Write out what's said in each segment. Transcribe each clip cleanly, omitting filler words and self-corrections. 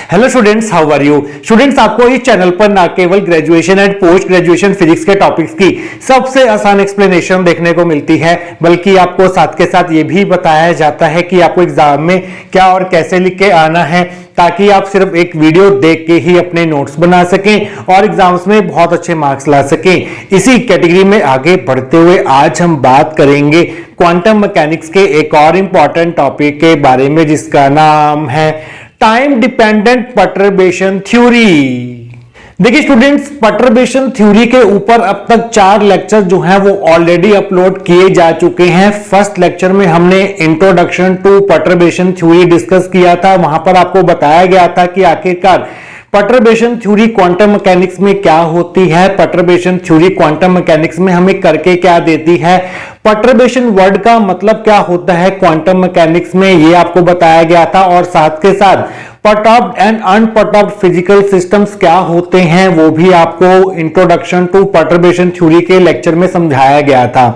Hello students, how are you students. आपको इस channel पर ना केवल graduation and post graduation physics के टॉपिक्स की सबसे आसान एक्सप्लेनेशन देखने को मिलती है, बल्कि आपको साथ के साथ ये भी बताया जाता है कि आपको एग्जाम में क्या और कैसे लिख के आना है, ताकि आप सिर्फ एक वीडियो देख के ही अपने नोट्स बना सकें और एग्जाम्स में बहुत अच्छे मार्क्स ला सकें। इसी कैटेगरी में आगे बढ़ते हुए आज हम बात करेंगे क्वांटम मैकेनिक्स के एक और इंपॉर्टेंट टॉपिक के बारे में, जिसका नाम है टाइम डिपेंडेंट परटर्बेशन थ्योरी। देखिए स्टूडेंट्स, परटर्बेशन थ्योरी के ऊपर अब तक 4 लेक्चर जो हैं वो ऑलरेडी अपलोड किए जा चुके हैं। फर्स्ट लेक्चर में हमने introduction to perturbation theory discuss किया था। वहां पर आपको बताया गया था कि आखिरकार परटर्बेशन थ्योरी क्वांटम मैकेनिक्स में क्या होती है, परटर्बेशन थ्योरी क्वांटम मैकेनिक्स में हमें करके क्या देती है, परटर्बेशन वर्ड का मतलब क्या होता है क्वांटम मैकेनिक्स में, ये आपको बताया गया था। और साथ के साथ perturbed and unperturbed physical systems क्या होते हैं वो भी आपको इंट्रोडक्शन टू परटर्बेशन थ्योरी के लेक्चर में समझाया गया था।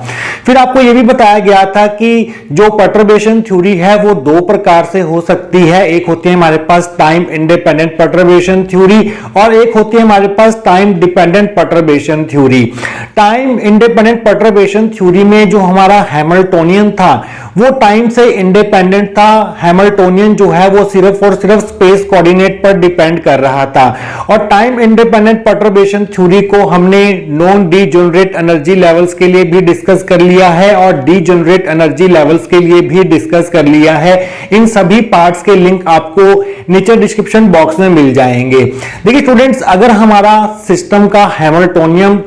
फिर आपको यह भी बताया गया था कि जो परटर्बेशन थ्योरी है वो 2 प्रकार से हो सकती है। एक होती है हमारे पास टाइम इंडिपेंडेंट परटर्बेशन थ्योरी और एक होती है हमारे पास time dependent perturbation theory. Time independent perturbation theory में जो हमारा हैमिल्टोनियन था वो टाइम से इंडिपेंडेंट था। हैमिल्टोनियन जो है वो सिर्फ और सिर्फ स्पेस कोऑर्डिनेट पर डिपेंड कर रहा था। और टाइम इंडिपेंडेंट परटर्बेशन थ्योरी को हमने नॉन डीजेनरेट एनर्जी लेवल्स के लिए भी डिस्कस कर लिया है और डीजेनरेट एनर्जी लेवल्स के लिए भी डिस्कस कर लिया है। इन सभी पार्ट्स के लिंक आपको नीचे डिस्क्रिप्शन बॉक्स में मिल जाएंगे। देखिए स्टूडेंट्स, अगर हमारा सिस्टम का हैमिल्टोनियन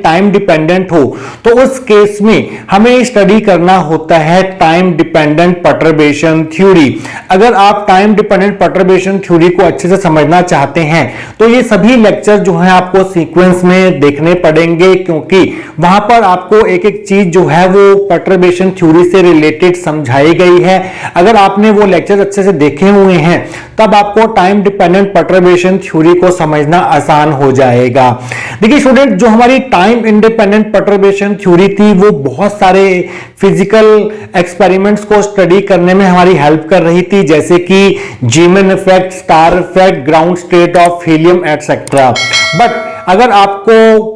टाइम डिपेंडेंट हो तो उस केस में हमें स्टडी करना होता है टाइम डिपेंडेंट परटर्बेशन थ्योरी। अगर आप टाइम डिपेंडेंट परटर्बेशन थ्योरी को अच्छे से समझना चाहते हैं तो ये सभी लेक्चर जो हैं आपको सीक्वेंस में देखने पड़ेंगे, क्योंकि वहां पर आपको एक एक चीज जो है वो परटर्बेशन थ्योरी से रिलेटेड समझाई गई है। अगर आपने वो लेक्चर अच्छे से देखे हुए हैं तब आपको टाइम डिपेंडेंट परटर्बेशन थ्योरी को समझना आसान हो जाएगा। देखिए स्टूडेंट, जो हमारी टाइम इंडिपेंडेंट परटर्बेशन थ्योरी थी वो बहुत सारे फिजिकल एक्सपेरिमेंट्स को स्टडी करने में हमारी हेल्प कर रही थी, जैसे कि जीमन effect, star effect, ground state of helium etcetera. But अगर आपको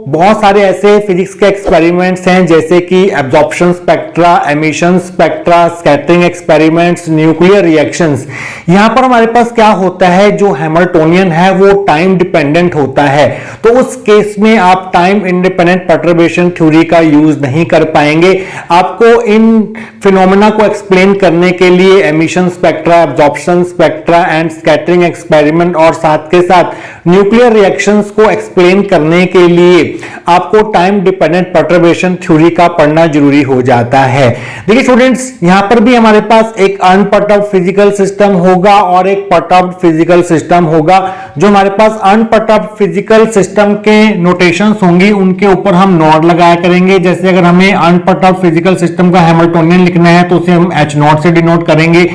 बहुत सारे ऐसे फिजिक्स के एक्सपेरिमेंट्स हैं जैसे कि absorption spectra, emission spectra, scattering experiments, nuclear reactions, यहां पर हमारे पास क्या होता है, जो हैमिल्टोनियन है वो टाइम डिपेंडेंट होता है। तो उस केस में आप टाइम इंडिपेंडेंट परटर्बेशन थ्योरी का यूज नहीं कर पाएंगे। आपको इन फिनोमेना को एक्सप्लेन करने के लिए emission spectra, absorption spectra and scattering experiment और साथ के साथ न्यूक्लियर रिएक्शंस को एक्सप्लेन करने के लिए आपको टाइम डिपेंडेंट परटर्बेशन थ्योरी का पढ़ना जरूरी हो जाता है। देखिए स्टूडेंट्स, यहां पर भी हमारे पास एक अनपर्टर्ब्ड फिजिकल सिस्टम होगा और एक पर्टर्ब्ड फिजिकल सिस्टम होगा। जो हमारे पास अनपर्टर्ब्ड फिजिकल सिस्टम के नोटेशंस होंगी उनके ऊपर हम नॉट लगाया करेंगे। जैसे अगर हमें अनपर्टर्ब्ड फिजिकल सिस्टम का हैमिल्टोनियन लिखना है तो उसे हम H0 से डिनोट करेंगे।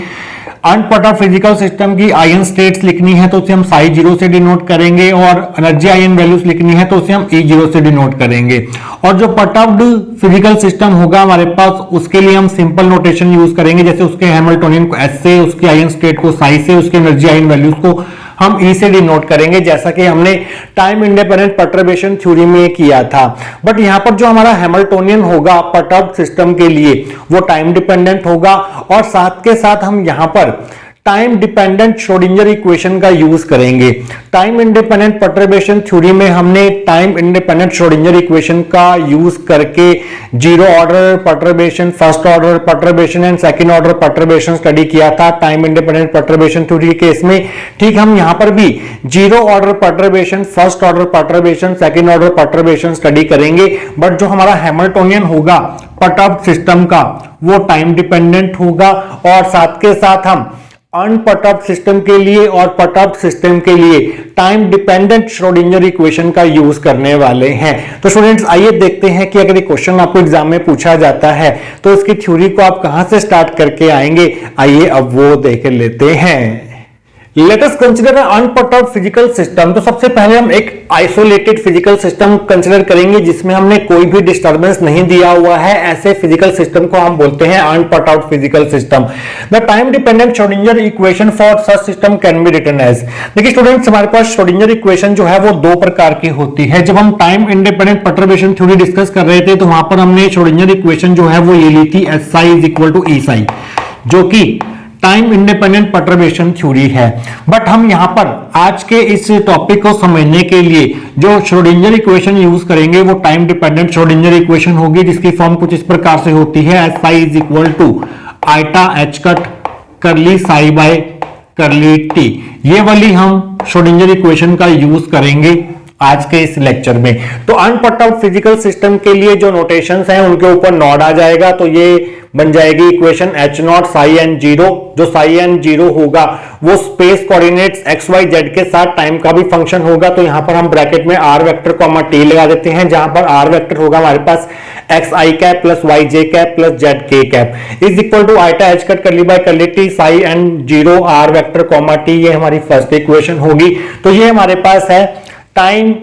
अनपर्टर्ब्ड फिजिकल सिस्टम की आयन स्टेट्स लिखनी है तो उसे हम psi0 से डिनोट करेंगे और एनर्जी आयन वैल्यूज लिखनी है तो उसे हम E0 से डिनोट करेंगे। और जो पर्टर्ब्ड फिजिकल सिस्टम होगा हमारे पास, उसके लिए हम सिंपल नोटेशन यूज करेंगे, जैसे उसके हैमिल्टोनियन को S से, उसकी आयन स्टेट को psi से, उसके एनर्जी आयन वैल्यूज को हम E से डिनोट करेंगे, जैसा कि हमने टाइम इंडिपेंडेंट परटर्बेशन थ्योरी में किया था। बट यहां पर जो हमारा हैमिल्टोनियन होगा पर्टर्ब्ड सिस्टम के लिए वो टाइम डिपेंडेंट होगा और साथ के साथ हम यहां पर टाइम डिपेंडेंट श्रोडिंगर इक्वेशन का यूज करेंगे। टाइम इंडिपेंडेंट परटर्बेशन थ्योरी में हमने टाइम इंडिपेंडेंट श्रोडिंगर इक्वेशन का यूज करके zero order perturbation, first order perturbation and second order perturbation study किया था टाइम इंडिपेंडेंट परटर्बेशन थ्योरी के केस में। ठीक हम यहां पर भी zero order perturbation, first order perturbation, second order perturbation study करेंगे। बट जो हमारा हैमिल्टोनियन होगा पर्टर्ब्ड सिस्टम का वो टाइम डिपेंडेंट होगा और साथ के साथ हम अनपर्टर्ब्ड सिस्टम के लिए और पर्टर्ब्ड सिस्टम के लिए टाइम डिपेंडेंट श्रोडिंगर इक्वेशन का यूज करने वाले हैं। तो स्टूडेंट्स, आइए देखते हैं कि अगर ये क्वेश्चन आपको एग्जाम में पूछा जाता है तो इसकी थ्योरी को आप कहां से स्टार्ट करके आएंगे। आइए अब वो देख लेते हैं। Let us consider unperturbed physical system. तो सबसे पहले हम एक आइसोलेटेड फिजिकल सिस्टम कंसीडर करेंगे जिसमें हमने कोई भी डिस्टर्बेंस नहीं दिया हुआ है। ऐसे फिजिकल सिस्टम को हम बोलते हैं unperturbed physical system. The time dependent Schrodinger equation for such system can be written as. देखिए स्टूडेंट्स, हमारे पास श्रोडिंगर इक्वेशन जो है वो दो प्रकार की होती है। जब हम time independent perturbation theory discuss कर रहे थे तो वहां पर हमने श्रोडिंगर इक्वेशन जो है वो ये ली थी SI is equal to ESI, जो कि टाइम इंडिपेंडेंट परटर्बेशन थ्योरी है। बट हम यहां पर आज के इस टॉपिक को समझने के लिए जो श्रोडिंगर इक्वेशन यूज करेंगे वो टाइम डिपेंडेंट श्रोडिंगर इक्वेशन होगी, जिसकी फॉर्म कुछ इस प्रकार से होती है SI is equal to iota H cut curly psi bye curly T. ये वाली हम श्रोडिंगर इक्वेशन का यूज करेंगे आज के इस लेक्चर में। तो अनपर्टर्ब्ड फिजिकल सिस्टम के लिए जो नोटेशंस हैं उनके ऊपर नॉड आ जाएगा, तो ये बन जाएगी equation H0 Sai n zero. जो साई एन जीरो होगा वो स्पेस कोऑर्डिनेट्स XYZ के साथ टाइम का भी फंक्शन होगा। तो यहां पर हम ब्रैकेट में R वेक्टर कॉमा T लगा देते हैं, जहां पर R वेक्टर होगा हमारे पास XI cap plus YJ cap plus ZK cap is equal to iota H cut curly by curly T psi n zero R vector comma T। ये हमारी फर्स्ट इक्वेशन होगी। तो ये हमारे पास है time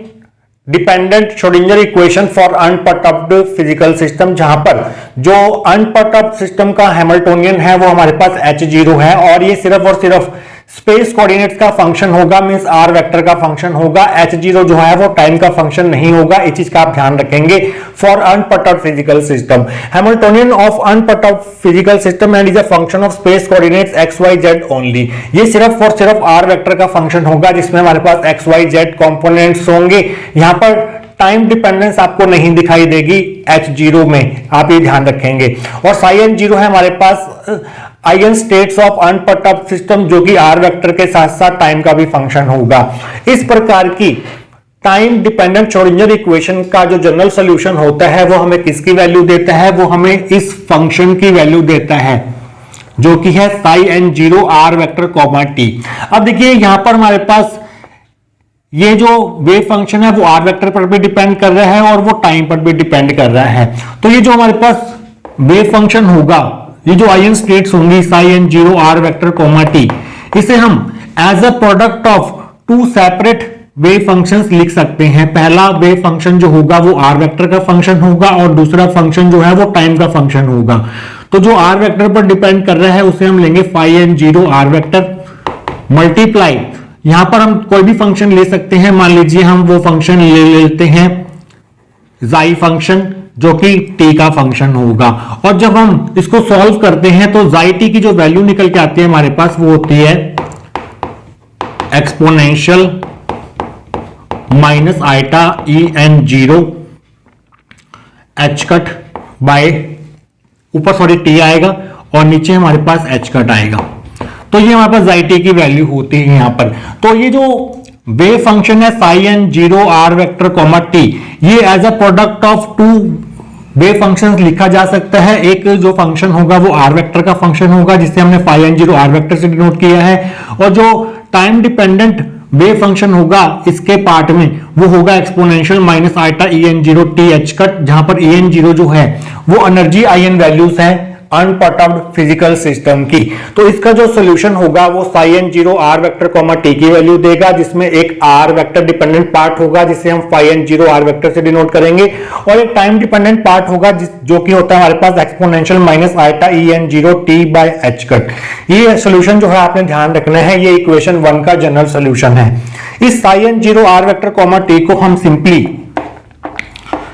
dependent Schrodinger equation for unperturbed physical system, जहां पर जो अनपर्टर्ब्ड सिस्टम का हैमिल्टोनियन है वो हमारे पास H0 है और ये सिर्फ और सिर्फ स्पेस कोऑर्डिनेट्स का फंक्शन होगा, मींस R वेक्टर का फंक्शन होगा। H0 जो है वो टाइम का फंक्शन नहीं होगा, इस चीज का आप ध्यान रखेंगे for unperturbed physical system. Hamiltonian of unperturbed physical system and is a function of space coordinates XYZ only. ये सिर्फ और सिर्फ R वेक्टर का फंक्शन होगा, जिसमें हमारे पास XYZ कंपोनेंट्स होंगे। यहां पर टाइम डिपेंडेंस आपको नहीं दिखाई देगी H0 में, आप ये ध्यान रखेंगे। और साई एन जीरो है हमारे पास eigen states of unperturbed system, जो कि R वेक्टर के साथ साथ टाइम का भी फंक्शन होगा। इस प्रकार की टाइम डिपेंडेंट श्रोडिंगर इक्वेशन का जो जनरल सॉल्यूशन होता है वो हमें किसकी वैल्यू देता है? वो हमें इस फंक्शन की वैल्यू देता है, जो कि है psi n zero R vector comma T। अब देखिए यहां पर हमारे पास ये जो वेव फंक्शन है वो R वेक्टर पर भी डिपेंड कर रहा है और वो टाइम पर भी डिपेंड कर रहा है। तो ये जो हमारे पास वेव फंक्शन होगा, ये जो आयन स्टेट्स होंगी psi n zero R vector comma T, इसे हम as a product of two separate wave functions लिख सकते हैं। पहला वेव फंक्शन जो होगा वो R वेक्टर का फंक्शन होगा और दूसरा फंक्शन जो है वो टाइम का फंक्शन होगा। तो जो R वेक्टर पर डिपेंड कर रहा है उसे हम लेंगे phi N zero R vector multiply, यहां पर हम कोई भी फंक्शन ले सकते हैं। मान लीजिए हम वो फंक्शन ले लेते हैं जाई फंक्शन, जो कि t का फंक्शन होगा। और जब हम इसको सॉल्व करते हैं तो जाई t की जो वैल्यू निकल के आती है हमारे पास वो होती है exponential minus iota en zero h cut by ऊपर सॉरी t आएगा और नीचे हमारे पास h कट आएगा। तो ये हमारे पास जाई t की वैल्यू होती है यहां पर। तो ये जो वेव फंक्शन है psi n zero R vector comma T, ये as a product of two wave functions लिखा जा सकता है। एक जो फंक्शन होगा वो R वेक्टर का फंक्शन होगा, जिसे हमने phi N zero R vector से डिनोट किया है, और जो टाइम डिपेंडेंट वेव फंक्शन होगा इसके पार्ट में वो होगा exponential minus iota en zero T H cut, जहां पर en जीरो जो है वो एनर्जी आयन वैल्यूज है अनपर्टर्ब्ड फिजिकल सिस्टम की। तो इसका जो सॉल्यूशन होगा वो psi n zero R vector comma T की वैल्यू देगा, जिसमें एक R वेक्टर डिपेंडेंट पार्ट होगा जिसे हम phi N zero R vector से डिनोट करेंगे, और एक टाइम डिपेंडेंट पार्ट होगा जो कि होता है हमारे पास exponential minus iota en zero T by H cut. ये सॉल्यूशन जो है आपने ध्यान रखना है, ये इक्वेशन 1 का जनरल सॉल्यूशन है। इस psi n zero R vector comma T को हम सिंपली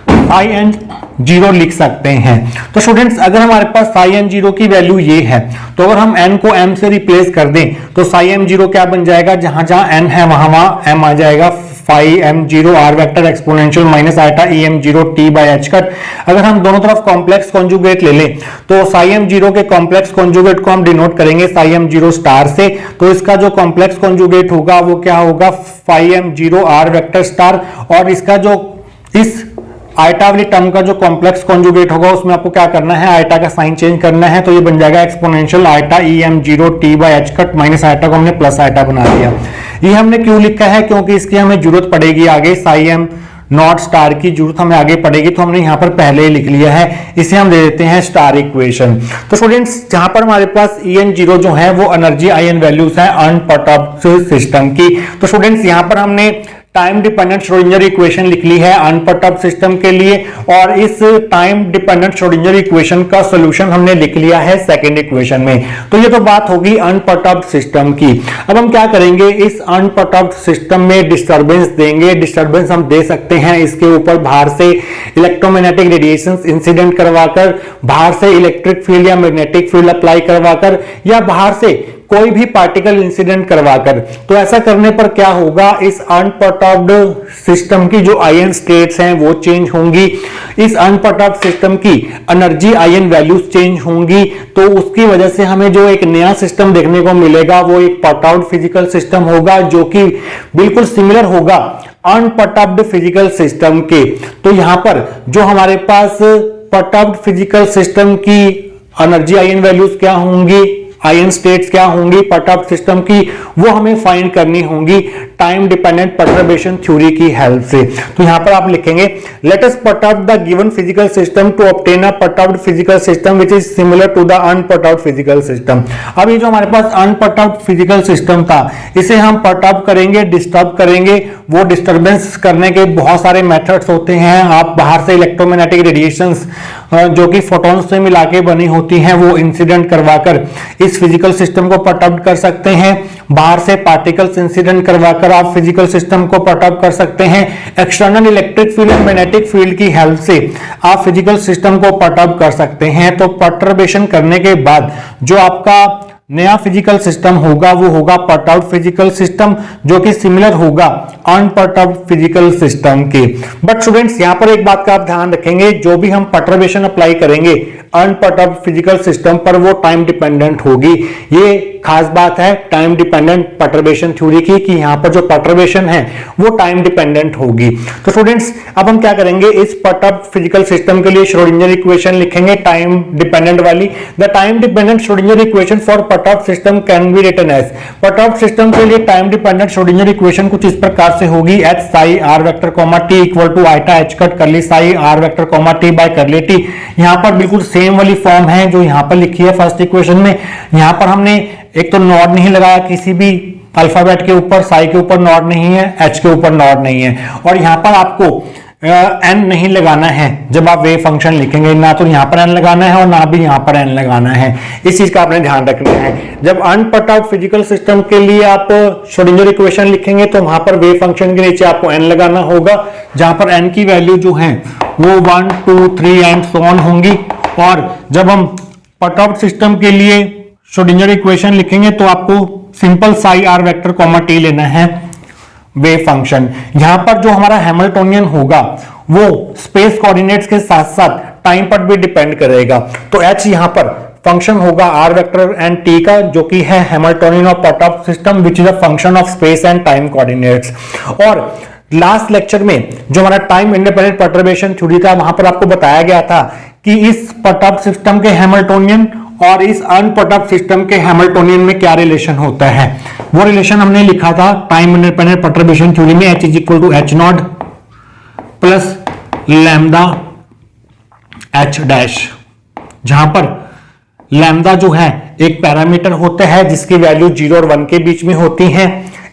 साई एन जीरो लिख सकते हैं। तो स्टूडेंट्स, अगर हमारे पास साई एन जीरो की वैल्यू ये है तो अगर हम n को m से रिप्लेस कर दें तो साई एम जीरो क्या बन जाएगा? जहां जहां n है वहां वहां m आ जाएगा। Phi M zero R vector exponential minus iota em zero T by H cut. अगर हम दोनों तरफ कॉम्प्लेक्स कॉन्जुगेट ले लें तो साई एम जीरो के कॉम्प्लेक्स कॉन्जुगेट को हम डिनोट करेंगे साई एम जीरो स्टार से। तो इसका जो कॉम्प्लेक्स कॉन्जुगेट होगा वो क्या होगा? Phi M zero R vector star, और इसका जो इस आइटा वाली टर्म का जो कॉम्प्लेक्स कॉन्जुगेट होगा उसमें आपको क्या करना है? आइटा का साइन चेंज करना है। तो ये बन जाएगा exponential iota em zero T by H cut, minus iota को हमने प्लस आइटा बना दिया। ये हमने क्यों लिखा है? क्योंकि इसकी हमें जरूरत पड़ेगी आगे साई एम नॉट स्टार की जरूरत हमें आगे पड़ेगी, तो हमने यहाँ पर पहले ही लिख लिया है, इसे हम दे देते हैं स्टार इक्वेशन। तो स्टूडेंट्स जहां पर हमारे पास En0 जो है वो एनर्जी आयन वैल्यूज है अनपर्टर्ब्ड सिस्टम की। तो स्टूडेंट्स यहां पर हमने टाइम डिपेंडेंट श्रोडिंगर इक्वेशन लिख ली है अनपर्टर्ब्ड सिस्टम के लिए, और इस टाइम डिपेंडेंट श्रोडिंगर इक्वेशन का सॉल्यूशन हमने लिख लिया है सेकंड इक्वेशन में। तो ये तो बात होगी अनपर्टर्ब्ड सिस्टम की। अब हम क्या करेंगे, इस अनपर्टर्ब्ड सिस्टम में डिस्टर्बेंस देंगे। डिस्टर्बेंस हम दे सकते हैं इसके ऊपर बाहर से इलेक्ट्रोमैग्नेटिक रेडिएशंस इंसिडेंट करवाकर, बाहर से इलेक्ट्रिक फील्ड या मैग्नेटिक फील्ड अप्लाई करवाकर, या बाहर से कोई भी पार्टिकल इंसिडेंट करवाकर। तो ऐसा करने पर क्या होगा, इस अनपर्टर्ब्ड सिस्टम की जो आयन स्टेट्स हैं वो चेंज होंगी, इस अनपर्टर्ब्ड सिस्टम की एनर्जी आयन वैल्यूज चेंज होंगी। तो उसकी वजह से हमें जो एक नया सिस्टम देखने को मिलेगा वो एक पर्टर्ब्ड फिजिकल सिस्टम होगा, जो कि बिल्कुल सिमिलर होगा अनपर्टर्ब्ड फिजिकल सिस्टम के। तो यहां पर जो हमारे पास पर्टर्ब्ड फिजिकल सिस्टम की एनर्जी आयन वैल्यूज क्या होंगी, आयन स्टेट्स क्या होंगी पर्टर्ब्ड सिस्टम की, वो हमें फाइंड करनी होंगी टाइम डिपेंडेंट पर्टर्बेशन थ्योरी की हेल्प से। तो यहां पर आप लिखेंगे let us perturb the given physical system to obtain a perturbed physical system which is similar to the unperturbed physical system. अब ये जो हमारे पास अनपर्टर्ब्ड फिजिकल सिस्टम था, इसे हम पर्टर्ब करेंगे, डिस्टर्ब करेंगे। वो डिस्टर्बेंस करने के बहुत सारे मेथड्स होते हैं। आप बाहर से इलेक्ट्रोमैग्नेटिक रेडिएशंस जो कि फोटॉन्स से मिला के बनी होती हैं वो इंसिडेंट करवाकर इस फिजिकल सिस्टम को पर्टर्ब कर सकते हैं। बाहर से पार्टिकल्स इंसिडेंट करवाकर आप फिजिकल सिस्टम को पर्टर्ब कर सकते हैं। एक्सटर्नल इलेक्ट्रिक फील्ड और मैग्नेटिक फील्ड की हेल्प से आप फिजिकल सिस्टम को पर्टर्ब कर सकते हैं। तो पर्टर्बेशन करने के बाद जो आपका नया फिजिकल सिस्टम होगा वो होगा पर्टर्ब्ड फिजिकल सिस्टम, जो कि सिमिलर होगा अनपर्टर्ब्ड फिजिकल सिस्टम के। बट स्टूडेंट्स यहां पर एक बात का आप ध्यान रखेंगे, जो भी हम पर्टर्बेशन अप्लाई करेंगे अनपर्टर्ब्ड फिजिकल सिस्टम पर वो टाइम डिपेंडेंट होगी। ये खास बात है टाइम डिपेंडेंट पर्टर्बेशन थ्योरी की, कि यहां पर जो पर्टर्बेशन है वो टाइम डिपेंडेंट होगी। तो स्टूडेंट्स अब हम क्या करेंगे, इस पर्टर्ब्ड फिजिकल सिस्टम के लिए श्रोडिंगर इक्वेशन लिखेंगे टाइम डिपेंडेंट वाली। The time dependent Schrodinger equation for perturbed system can be written as. Perturbed system के लिए टाइम डिपेंडेंट श्रोडिंगर इक्वेशन कुछ इस प्रकार से होगी, h psi r vector comma t equal to iota h cut curly psi r vector comma t by curly t। यहां पर बिल्कुल सेम वाली फॉर्म है जो यहां पर लिखी है फर्स्ट इक्वेशन में। यहां पर हमने एक तो नॉट नहीं लगाया किसी भी अल्फाबेट के ऊपर, साई के ऊपर नॉट नहीं है, एच के ऊपर नॉट नहीं है, और यहां पर आपको एन नहीं लगाना है जब आप वेव फंक्शन लिखेंगे, ना तो यहां पर एन लगाना है और ना भी यहां पर एन लगाना है। इस चीज का आपने ध्यान रखना है। जब अनपर्टर्ब्ड फिजिकल सिस्टम के लिए आप श्रोडिंगर इक्वेशन लिखेंगे तो वहां पर वेव फंक्शन के नीचे आपको एन लगाना होगा, जहां पर एन की वैल्यू जो है वो 1 2 3 एंड सो ऑन होंगी। और जब हम पर्टर्ब्ड सिस्टम के लिए श्रोडिंगर इक्वेशन लिखेंगे तो आपको simple Sai r vector comma T लेना है वेव फंक्शन। यहां पर जो हमारा हैमिल्टोनियन होगा वो स्पेस कोऑर्डिनेट्स के साथ साथ टाइम पर भी डिपेंड करेगा। तो एच यहां पर फंक्शन होगा आर वेक्टर एंड टी का, जो कि है Hamiltonian of perturbed system which is a function of space and time coordinates. और लास्ट लेक्चर में जो हमारा टाइम इंडिपेंडेंट पर्टर्बेशन थ्योरी था, वहां पर आपको बताया गया था कि इस पर्टर्ब्ड सिस्टम के हैमिल्टोनियन और इस अनपर्टर्ब्ड सिस्टम के हैमिल्टोनियन में क्या रिलेशन होता है। वो रिलेशन हमने लिखा था टाइम इंडिपेंडेंट पर्टर्बेशन थ्योरी में, h is equal to h naught plus lambda h dash, जहां पर लैम्डा जो है एक पैरामीटर होता है जिसकी वैल्यू 0 और 1 के बीच में होती है।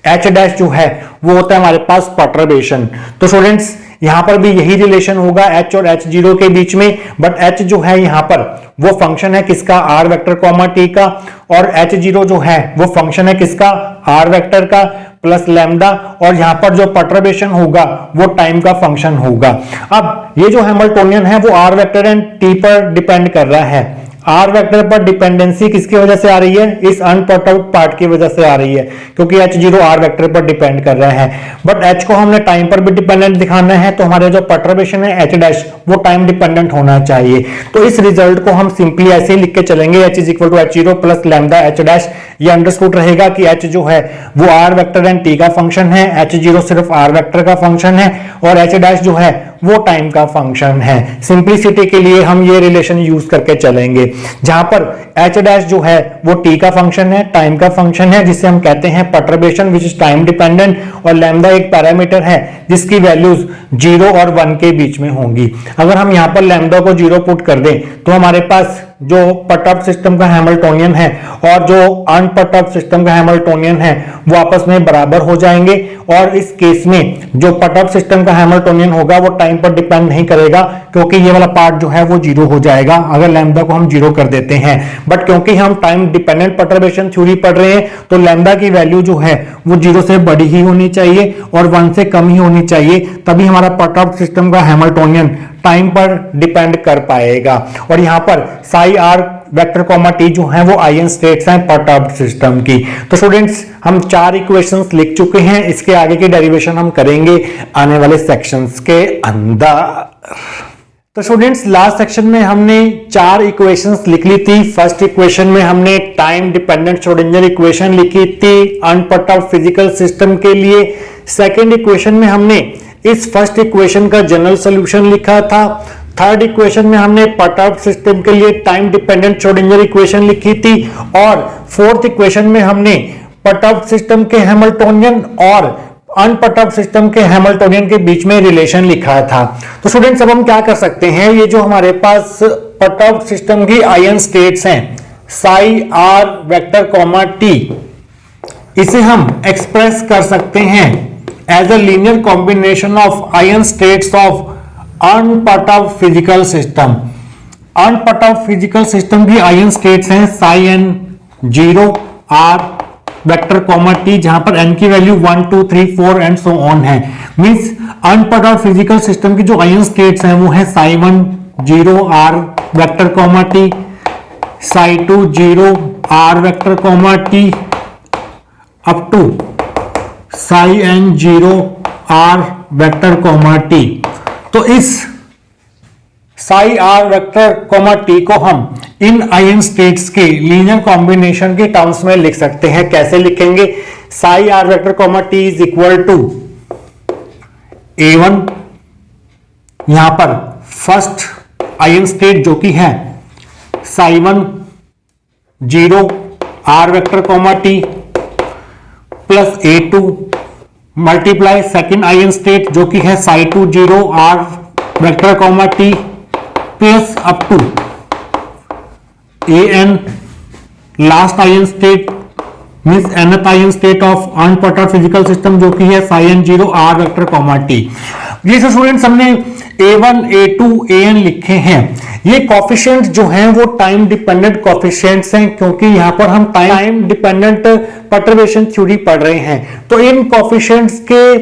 एच डैश जो है वो होता है हमारे पास पर्टर्बेशन। तो स्टूडेंट्स यहां पर भी यही रिलेशन होगा h और h0 के बीच में, बट h जो है यहां पर वो फंक्शन है किसका, r वेक्टर कॉमा t का, और h0 जो है वो फंक्शन है किसका, r वेक्टर का प्लस लैम्डा, और यहां पर जो पर्टर्बेशन होगा वो टाइम का फंक्शन होगा। अब ये जो हैमिल्टोनियन है वो r वेक्टर एंड t पर डिपेंड कर रहा है। आर वेक्टर पर डिपेंडेंसी किसकी वजह से आ रही है, इस अनपर्टर्ब्ड पार्ट की वजह से आ रही है, क्योंकि h0 आर वेक्टर पर डिपेंड कर रहा है। बट h को हमने टाइम पर भी डिपेंडेंट दिखाना है, तो हमारे जो पर्टर्बेशन है h डैश वो टाइम डिपेंडेंट होना चाहिए। तो इस रिजल्ट को हम सिंपली ऐसे ही लिख के चलेंगे, h is equal to h0 plus lambda h dash ये अंडरस्टूड रहेगा कि h जो है वो r वेक्टर एंड t का फंक्शन है, h0 सिर्फ r वेक्टर का फंक्शन है और h डैश जो है वो टाइम का फंक्शन है। सिंपलिसिटी के लिए हम ये रिलेशन यूज करके चलेंगे, जहां पर h डैश जो है वो t का फंक्शन है, टाइम का फंक्शन है, जिसे हम कहते हैं perturbation which is time dependent, और लैम्डा एक पैरामीटर है जिसकी वैल्यूज 0 और 1 के बीच में होंगी। अगर हम यहां पर लैम्डा को 0 पुट कर दें तो हमारे पास जो परटर्ब सिस्टम का हैमिल्टोनियन है और जो अनपरटर्ब सिस्टम का हैमिल्टोनियन है वो आपस में बराबर हो जाएंगे, और इस केस में जो परटर्ब सिस्टम का हैमिल्टोनियन होगा वो टाइम पर डिपेंड नहीं करेगा, क्योंकि ये वाला पार्ट जो है वो 0 हो जाएगा अगर लैम्डा को हम 0 कर देते हैं। बट क्योंकि हम टाइम डिपेंडेंट परटर्बेशन थ्योरी पढ़ रहे हैं तो लैम्डा की वैल्यू जो है वो 0 से बड़ी ही होनी चाहिए और 1 से कम ही होनी चाहिए, तभी हमारा परटर्ब सिस्टम का हैमिल्टोनियन टाइम पर डिपेंड कर पाएगा। और यहां पर Sai r vector comma t जो है वो आयन स्टेट्स हैं परटर्ब सिस्टम की। तो स्टूडेंट्स हम 4 इक्वेशंस लिख चुके हैं, इसके आगे की डेरिवेशन हम करेंगे आने वाले सेक्शंस के अंदर। तो स्टूडेंट्स लास्ट सेक्शन में हमने 4 इक्वेशंस लिख ली थी। फर्स्ट इक्वेशन में हमने टाइम डिपेंडेंट श्रोडिंगर इक्वेशन लिखी थी अनपरटर्ब फिजिकल सिस्टम के लिए। सेकेंड इक्वेशन में हमने इस फर्स्ट इक्वेशन का जनरल सॉल्यूशन लिखा था। थर्ड इक्वेशन में हमने परटर्ब सिस्टम के लिए टाइम डिपेंडेंट श्रोडिंगर इक्वेशन लिखी थी, और फोर्थ इक्वेशन में हमने परटर्ब सिस्टम के हैमिल्टोनियन और अनपरटर्ब सिस्टम के हैमिल्टोनियन के बीच में रिलेशन लिखा था। तो स्टूडेंट्स अब हम क्या कर सकते हैं, ये जो हमारे पास परटर्ब सिस्टम की आयन स्टेट्स हैं Sai r vector comma T, इसे हम एक्सप्रेस कर सकते हैं as a linear combination of ion states of unperturbed physical system। unperturbed physical system की ion states हैं psi n 0 r vector comma t, जहां पर n की वैल्यू 1 2 3 4 एंड सो ऑन है। मींस अनपर्टर्ब्ड फिजिकल सिस्टम की जो eigen states हैं वो है psi 1 0 r vector comma t, psi 2 0 r vector comma t up to psi n 0 r vector comma t। तो इस psi r vector comma t को हम इन आयन स्टेट्स के लीनियर कॉम्बिनेशन के टर्म्स में लिख सकते हैं। कैसे लिखेंगे, psi r vector comma t is equal to a1, यहां पर फर्स्ट आयन स्टेट जो कि है psi 1 0 r vector comma t plus a2 multiply second eigen state जो कि है psi 2 0 r vector comma t plus up to an last eigen state means nth eigen state of unperturbed physical system जो कि है psi n 0 r vector comma t। ये students हमने a1 a2 an लिखे हैं। ये कोफिशिएंट्स जो हैं वो टाइम डिपेंडेंट कोफिशिएंट्स हैं, क्योंकि यहां पर हम टाइम डिपेंडेंट परटर्बेशन थ्योरी पढ़ रहे हैं। तो इन कोफिशिएंट्स के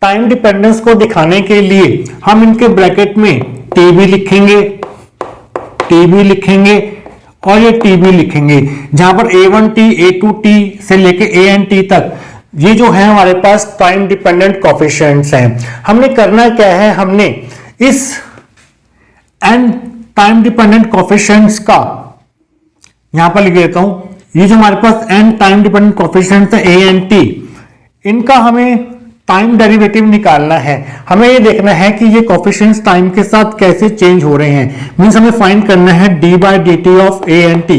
टाइम डिपेंडेंस को दिखाने के लिए हम इनके ब्रैकेट में टीबी लिखेंगे और ये टीबी लिखेंगे, जहां पर a1t a2t से लेके an t तक ये जो है हमारे पास टाइम डिपेंडेंट कोफिशिएंट्स हैं। हमने करना क्या है, हमने इस n टाइम डिपेंडेंट कोफिशिएंट्स का यहां पर लिख देता हूं। ये जो हमारे पास n टाइम डिपेंडेंट कोफिशिएंट्स है a n t, इनका हमें टाइम डेरिवेटिव निकालना है। हमें ये देखना है कि ये कोफिशिएंट्स टाइम के साथ कैसे चेंज हो रहे हैं। मींस हमें फाइंड करना है d by dt of a n t।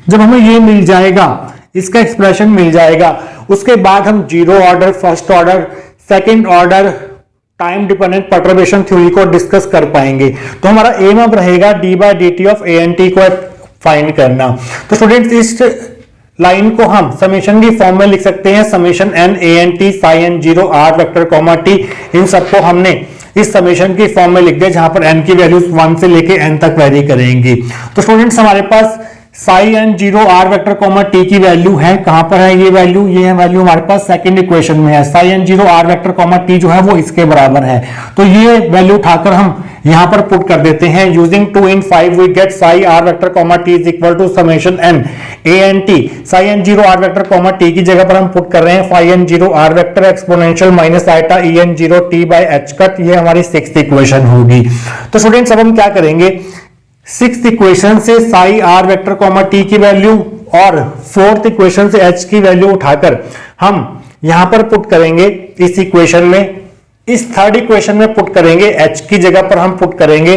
जब हमें ये मिल जाएगा, इसका एक्सप्रेशन मिल जाएगा, उसके बाद हम zero order, first order, second order time dependent perturbation theory को डिस्कस कर पाएंगे। तो हमारा एम अब रहेगा d by dt of a n t को फाइंड करना। तो स्टूडेंट्स इस लाइन को हम समेशन की फॉर्म में लिख सकते हैं, summation n a n t psi n 0 r vector comma t। इन सबको हमने इस समेशन की फॉर्म में लिख दिया, जहां पर n की वैल्यूज 1 से लेके n तक वेरी करेंगी। तो स्टूडेंट्स हमारे पास psi n 0 r vector comma t की वैल्यू है, कहां पर है ये वैल्यू, ये है वैल्यू हमारे पास सेकंड इक्वेशन में है। psi n 0 r vector comma t जो है वो इसके बराबर है। तो ये वैल्यू उठाकर हम यहां पर पुट कर देते हैं। Using 2 in 5 we get psi r vector comma t is equal to summation n a n t। psi n 0 r vector comma t की जगह पर हम पुट कर रहे हैं phi n 0 r vector exponential minus iota e n 0 t by h cut. ये हमारी sixth equation होगी। तो स्टूडेंट्स अब हम क्या करेंगे, सिक्स्थ इक्वेशन से psi r vector comma t की वैल्यू और फोर्थ इक्वेशन से h की वैल्यू उठाकर हम यहां पर पुट करेंगे इस इक्वेशन में, इस थर्ड इक्वेशन में पुट करेंगे, h की जगह पर हम पुट करेंगे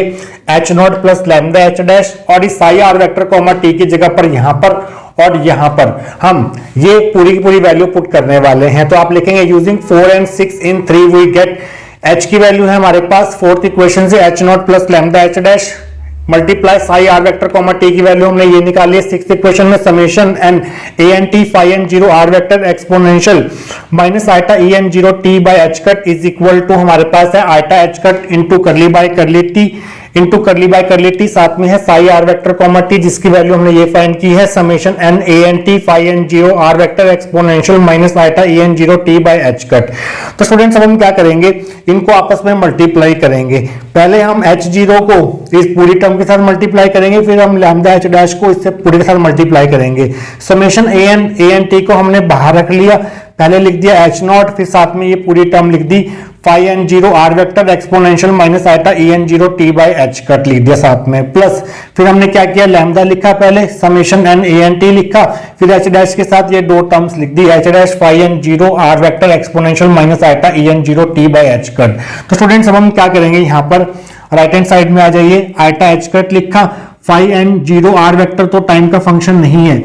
h naught plus lambda h dash, और इस Sai r vector comma t की जगह पर यहां पर और यहां पर हम ये पूरी की पूरी वैल्यू पुट करने वाले हैं। तो आप लिखेंगे using 4 and 6 in 3 we get, h की वैल्यू है हमारे पास फोर्थ इक्वेशन से h naught plus lambda h dash multiply psi r vector comma t की वैल्यू हमने ये निकाली है सिक्स इक्वेशन में, summation N A N T phi N zero are vector exponential minus iota E N zero t by H cut is equal to हमारे पास है iota H cut into curly by curly t into curly by curly t, साथ में है psi r vector comma t जिसकी value हमने ये find की है summation N A N T phi N zero are vector exponential minus iota E N zero t by H cut. तो students अब हम क्या करेंगे, इनको आपस में मल्टीप्लाई करेंगे। पहले हम एच जीरो को इस पूरी टर्म के साथ मल्टीप्लाई करेंगे, फिर हम लैम्डा एच डैश को इससे पूरे के साथ मल्टीप्लाई करेंगे। समेशन ए एन टी को हमने बाहर रख लिया, पहले लिख दिया एच नॉट, फिर साथ में ये पूरी टर्म लिख दी phi N zero are vector exponential minus iota E N zero t by H cut लिख दिया साथ में, प्लस फिर हमने क्या किया लैम्डा लिखा, पहले summation N A N t लिखा, फिर एच डैश के साथ ये दो टर्म्स लिख दी h dash phi N zero are vector exponential minus iota E N zero t by H cut. तो स्टूडेंट्स अब हम क्या करेंगे, यहाँ पर राइट हैंड साइड में आ जाइए, आइटा एच कट लिखा, phi N zero are vector तो टाइम का फंक्शन नहीं है,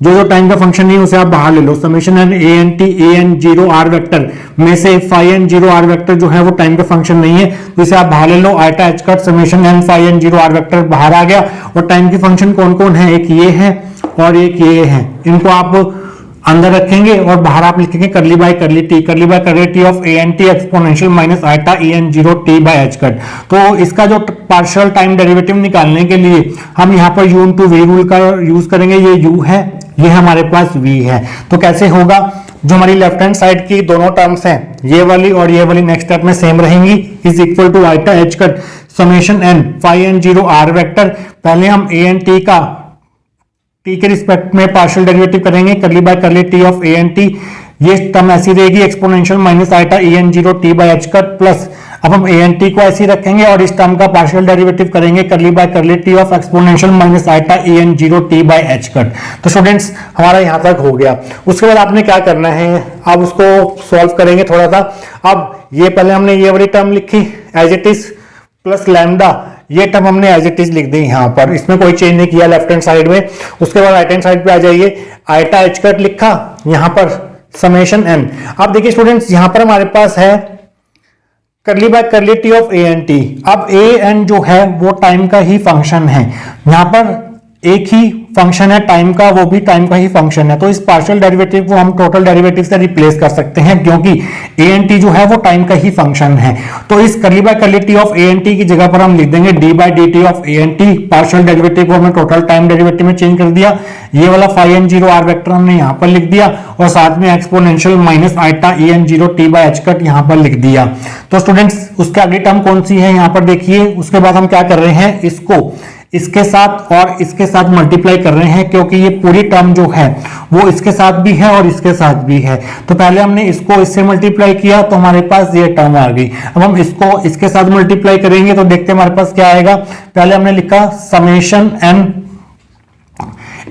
जो टाइम का फंक्शन नहीं है उसे आप बाहर ले लो, summation N A N t a n zero are vector में से phi N zero are vector जो है वो टाइम का फंक्शन नहीं है, तो इसे आप बाहर ले लो, iota H cut summation n phi N zero are vector बाहर आ गया। और टाइम के फंक्शन कौन कौन है, एक ये है और एक ये है, इनको आप अंदर रखेंगे और बाहर आप लिखेंगे curly by curly t of A N T exponential minus iota E N zero t by H cut. तो इसका जो पार्शियल टाइम डेरिवेटिव निकालने के लिए हम यहाँ पर यू इनटू वी रूल का यूज करेंगे, ये यू है ये हमारे पास v है। तो कैसे होगा, जो हमारी लेफ्ट हैंड साइड की दोनों टर्म्स हैं ये वाली और ये वाली नेक्स्ट स्टेप में सेम रहेंगी, is equal to iota H cut summation n phi N zero are vector, पहले हम ए एन टी का टी के रिस्पेक्ट में पार्शियल डेरिवेटिव करेंगे, curly by curly t of A N T, ये term ऐसी रहेगी exponential minus iota E N zero t by H cut, plus अब हम ए एन टी को ऐसे रखेंगे और इस टर्म का पार्शियल डेरिवेटिव करेंगे curly by curly t of exponential minus iota E N zero t by H cut. तो स्टूडेंट्स हमारा यहां तक हो गया। उसके बाद आपने क्या करना है, आप उसको सॉल्व करेंगे थोड़ा सा। अब ये पहले हमने ये वाली टर्म लिखी as it is plus lambda, ये टर्म हमने एज इट इज लिख दी यहां पर, इसमें कोई चेंज नहीं किया लेफ्ट हैंड साइड में। उसके बाद राइट हैंड साइड पे आ जाइए, आइटा एच कट लिखा, यहां पर समेशन एन। अब देखिए स्टूडेंट्स यहां पर हमारे पास है curly by curly t of A N t. अब ए एन जो है वो टाइम का ही फंक्शन है, यहां पर एक ही फंक्शन है टाइम का, वो भी टाइम का ही फंक्शन है, तो इस पार्शियल डेरिवेटिव को हम टोटल डेरिवेटिव से रिप्लेस कर सकते हैं क्योंकि ए एन टी जो है वो टाइम का ही फंक्शन है। तो इस curly by curly t of A N T की जगह पर हम लिख देंगे d by D T of A N t, partial derivative को हमने टोटल टाइम डेरिवेटिव में चेंज कर दिया, ये वाला phi N zero are vector हमने यहाँ पर लिख दिया और साथ में exponential minus iota E N zero t by H cut यहाँ पर लिख दिया। तो स्टूडेंट्स उसके अगली टर्म कौन सी है यहाँ पर देखिए, उसके बाद हम क्या कर रहे हैं, इसको इसके साथ और इसके साथ मल्टीप्लाई कर रहे हैं क्योंकि ये पूरी टर्म जो है वो इसके साथ भी है और इसके साथ भी है। तो पहले हमने इसको इससे मल्टीप्लाई किया तो हमारे पास ये टर्म आ गई। अब हम इसको इसके साथ मल्टीप्लाई करेंगे तो देखते हैं हमारे पास क्या आएगा। पहले हमने लिखा summation N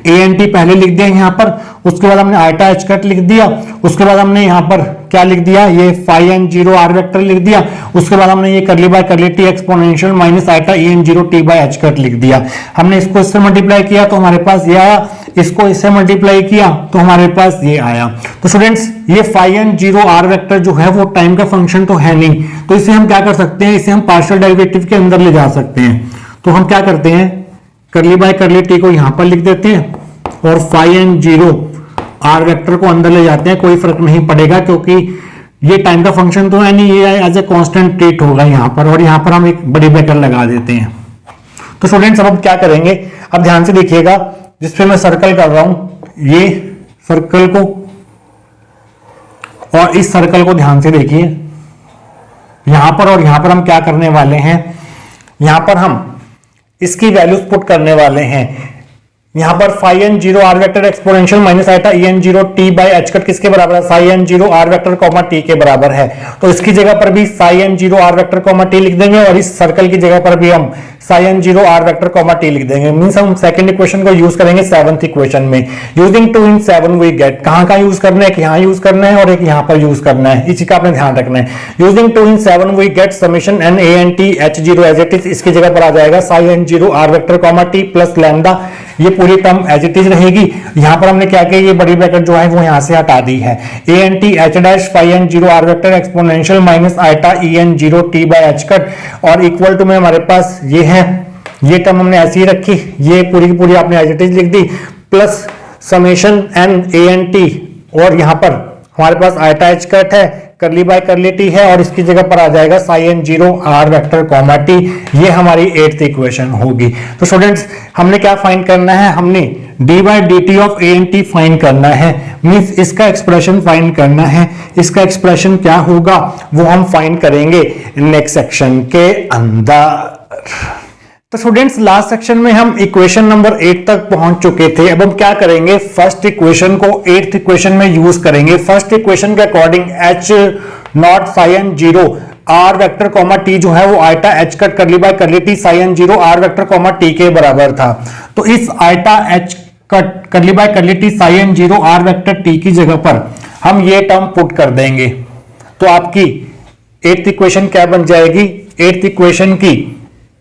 A N t पहले लिख दिया यहाँ पर, उसके बाद हमने आइटा एच कट लिख दिया, उसके बाद हमने यहाँ पर क्या लिख दिया, ये phi N zero are vector लिख दिया, उसके बाद हमने ये curly by curly t exponential minus iota E N zero t by H cut लिख दिया। हमने इसको इससे मल्टीप्लाई किया तो हमारे पास ये आया, इसको इससे मल्टीप्लाई किया तो हमारे पास ये आया। तो स्टूडेंट्स ये phi N zero are vector जो है वो टाइम का फंक्शन तो है नहीं, तो इसे हम क्या कर सकते हैं, इसे हम पार्शियल डेरिवेटिव के अंदर ले जा सकते हैं। तो हम क्या करते हैं, करली बाय करली टी को यहां पर लिख देते हैं और phi N zero are vector को अंदर ले जाते हैं, कोई फर्क नहीं पड़ेगा क्योंकि ये टाइम का फंक्शन तो है नहीं, ये एज ए कांस्टेंट ट्रीट होगा यहाँ पर, और यहाँ पर हम एक बड़ी ब्रैकेट लगा देते हैं। तो स्टूडेंट्स अब हम क्या करेंगे, अब ध्यान से देखिएगा, जिसपे मैं सर्कल कर रहा हूं ये सर्कल को और इस सर्कल को ध्यान से देखिए यहां पर, और यहां पर हम क्या करने वाले हैं, यहां पर हम इसकी वैल्यूज पुट करने वाले हैं। यहां पर phi N zero are vector exponential minus iota E N zero t by H cut किसके बराबर है, psi n zero are vector comma t के बराबर है। तो इसकी जगह पर भी psi n zero are vector comma t लिख देंगे और इस सर्कल की जगह पर भी हम psi n 0 are vector comma t लिख देंगे। मींस हम सेकंड इक्वेशन को यूज करेंगे सेवंथ इक्वेशन में। यूजिंग 2 in 7 वी गेट, कहां का यूज करना है, एक यहां यूज करना है और एक यहां पर यूज करना है, इसी का आपने ध्यान रखना है। Using 2 in 7 we get summation N A N t h 0 as it is, इसकी जगह पर आ जाएगा psi n 0 are vector comma t plus lambda, ये पूरी टर्म एज इट इज रहेगी। यहां पर हमने क्या किया, ये बड़ी ब्रैकेट जो है वो यहां से हटा दी है। A N t h dash phi n 0 are vector exponential minus iota E N 0 t by H cut, और इक्वल टू में हमारे पास ये है, ये टर्म हमने ऐसी ही रखी, ये पूरी की पूरी आपने एज इट इज लिख दी, plus summation N A N t, और यहां पर हमारे पास आइटा एच कट है, करली बाय करली टी है, और इसकी जगह पर आ जाएगा psi n 0 are vector comma t. ये हमारी 8th इक्वेशन होगी। तो स्टूडेंट्स हमने क्या फाइंड करना है, हमने d by D T of A N t find करना है, मीन्स इसका एक्सप्रेशन फाइंड करना है। इसका एक्सप्रेशन क्या होगा वो हम फाइंड करेंगे नेक्स्ट सेक्शन के अंदर। तो स्टूडेंट्स लास्ट सेक्शन में हम इक्वेशन नंबर 8 तक पहुंच चुके थे। अब हम क्या करेंगे, फर्स्ट इक्वेशन को 8th इक्वेशन में यूज करेंगे। फर्स्ट इक्वेशन के according h naught psi n 0 are vector comma t जो है वो iota H cut curly by curly t sign 0 are vector comma t के बराबर था। तो इस iota H cut curly by curly t sign 0 are vector t की जगह पर हम ये टर्म पुट कर देंगे। तो आपकी 8th इक्वेशन क्या बन जाएगी, 8th इक्वेशन की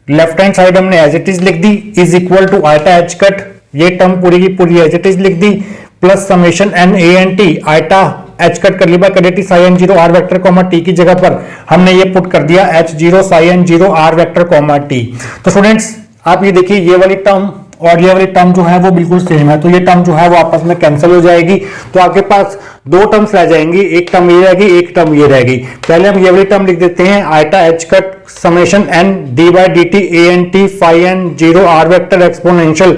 लेफ्ट हैंड साइड हमने एज इट इज लिख दी, is equal to iota H cut, ये टर्म पूरी की पूरी एज इट इज लिख दी, plus summation N A N t iota H cut curly by curly t sign 0 are vector comma t की जगह पर हमने ये पुट कर दिया h 0 psi 0 are vector comma t. तो स्टूडेंट्स आप ये देखिए, ये वाली टर्म और ये वाली टर्म जो है वो बिल्कुल सेम है, तो ये टर्म जो है वो आपस में कैंसिल हो जाएगी। तो आपके पास दो टर्म्स रह जाएंगी, एक टर्म ये रहेगी, एक टर्म ये रहेगी। पहले हम ये वाली टर्म लिख देते हैं, iota H cut summation N D by D T a N T phi n 0 are vector exponential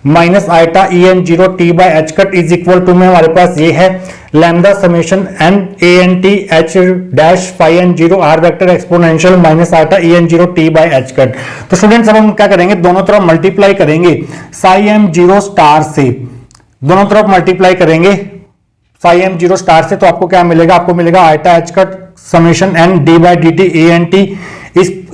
minus iota E N 0 T by H cut is equal to में हमारे पास ये है lambda summation N A N t h dash phi n 0 are vector exponential minus iota E N 0 T by H cut. तो students अब हम क्या करेंगे, दोनों तरफ मल्टीप्लाई करेंगे साई एम 0 स्टार से, दोनों तरफ मल्टीप्लाई करेंगे साई एम 0 स्टार से, तो आपको क्या मिलेगा, आपको मिलेगा iota H cut summation N D by D T a N t,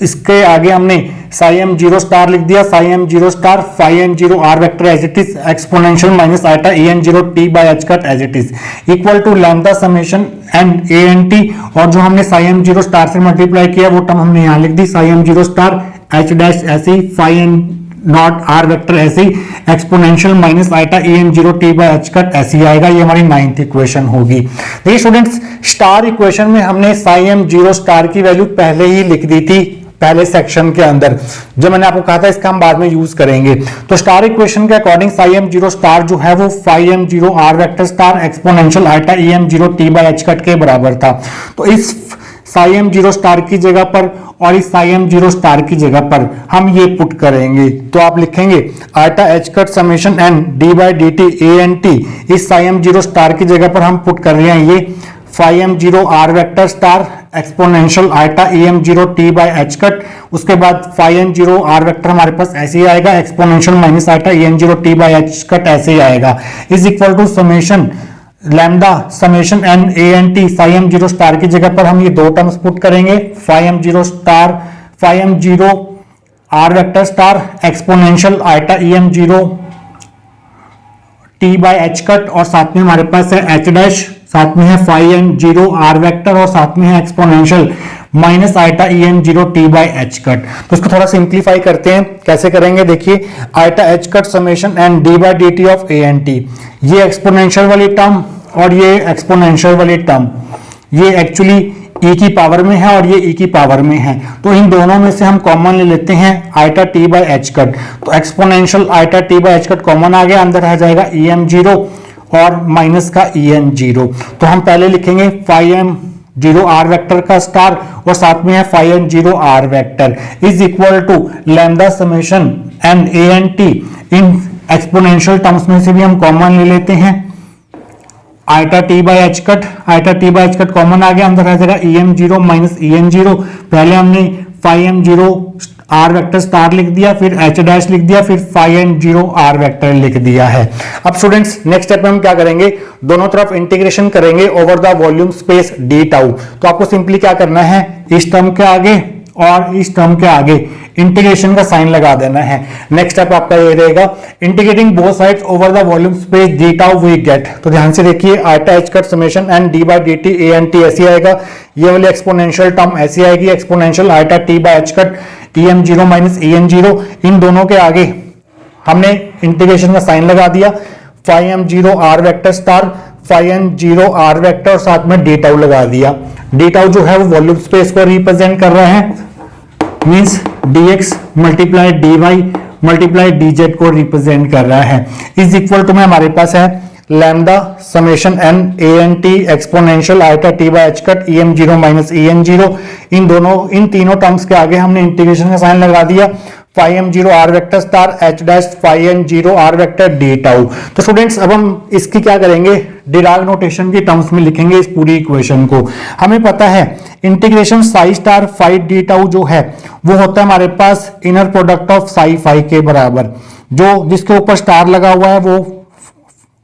इसके आगे हमने साई एम 0 स्टार लिख दिया, psi m 0 star phi n 0 are vector as it is exponential minus iota E N 0 T by H cut as it is equal to lambda summation N A N t, और जो हमने psi m 0 star से multiply किया वो term हमने यहां लिख दी, psi m 0 star H dash ऐसे phi n naught r vector ऐसे exponential minus iota E N 0 T by H cut ऐसी आएगा। ये हमारी 9th इक्वेशन होगी। देखिए स्टूडेंट्स, स्टार इक्वेशन में हमने साई एम 0 स्टार की वैल्यू पहले ही लिख दी थी पहले सेक्शन के अंदर, जो मैंने आपको कहा था इसका हम बाद में यूज करेंगे। तो स्टार इक्वेशन के अकॉर्डिंग साई एम 0 स्टार जो है वो phi M 0 are vector star exponential iota E M 0 T by H cut के बराबर था। तो इस साई एम 0 स्टार की जगह पर और इस साई एम 0 स्टार की जगह पर हम ये पुट करेंगे। तो आप लिखेंगे iota H cut summation N D by D T a N t, इस साई एम 0 स्टार की जगह पर हम पुट कर रहे हैं ये phi M 0 are vector star exponential iota E M 0 T by H cut, उसके बाद फाई एम 0 आर वेक्टर हमारे पास ऐसे ही आएगा, exponential minus iota E M 0 T by H cut ऐसे ही आएगा, is equal to summation lambda summation N A N T phi M 0 star की जगह पर हम ये दो टर्म्स पुट करेंगे, phi M 0 star phi M 0 are vector star exponential iota E M 0 T by H cut, और साथ में हमारे पास है एच डैश, साथ में है फाई एम 0 आर वेक्टर, और साथ में है exponential minus iota E N 0 T by H cut. तो इसको थोड़ा सिंप्लीफाई करते हैं, कैसे करेंगे देखिए, iota H cut summation N D by D T of A N T, ये एक्सपोनेंशियल वाली टर्म और ये एक्सपोनेंशियल वाली टर्म ये एक्चुअली e की पावर में है और ये e की पावर में है, तो इन दोनों में से हम कॉमन ले लेते हैं eta T by H cut. तो exponential iota T by H cut common आ गया, अंदर रह जाएगा ई एम 0 और माइनस का ई एन 0। तो हम पहले लिखेंगे फाई एम 0 आर वेक्टर का स्टार और साथ में है phi M 0 are vector is equal to lambda summation N A N t, इन एक्सपोनेंशियल टर्म्स में से भी हम कॉमन ले लेते हैं eta T by H cut, iota T by H cut common आ गया, अंदर आ जाएगा e M 0 minus E N 0। पहले हमने phi M 0 are vector star लिख दिया, फिर एच डैश लिख दिया, फिर फाई एम 0 आर वेक्टर लिख दिया है। अब स्टूडेंट्स नेक्स्ट स्टेप में हम क्या करेंगे, दोनों तरफ इंटीग्रेशन करेंगे over the volume space d tau. तो आपको सिंपली क्या करना है, इस टर्म के आगे और इस टर्म के आगे इंटीग्रेशन का साइन लगा देना है। नेक्स्ट स्टेप आपका ये रहेगा, integrating both sides over the volume space d tau we get. तो ध्यान से देखिए, iota H cut summation N D by D T a N t ऐसी आएगा, ये वाली एक्सपोनेंशियल टर्म ऐसी आएगी, exponential iota T by H cut E M zero minus E N zero. इन दोनों के आगे हमने इंटीग्रेशन का साइन लगा दिया, phi M zero are vector star phi N zero are vector और साथ में डी टाउ लगा दिया। डी टाउ जो है वो वॉल्यूम स्पेस को रिप्रेजेंट कर रहा है, means dx multiply dy multiply dz को रिप्रेजेंट कर रहा है। इज इक्वल टू में हमारे पास है lambda summation N A N T exponential iota T by H cut E M zero minus E N zero. इन तीनों टर्म्स के आगे हमने इंटीग्रेशन का साइन लगा दिया, phi M zero are vector star H dash phi N zero are vector D tau. तो students अब हम इसकी क्या करेंगे, डिराग नोटेशन की टर्म्स में लिखेंगे इस पूरी इक्वेशन को। हमें पता है integration psi star phi d tau जो है वो होता है हमारे पास inner product of psi phi के बराबर। जो जिसके ऊपर स्टार लगा हुआ है वो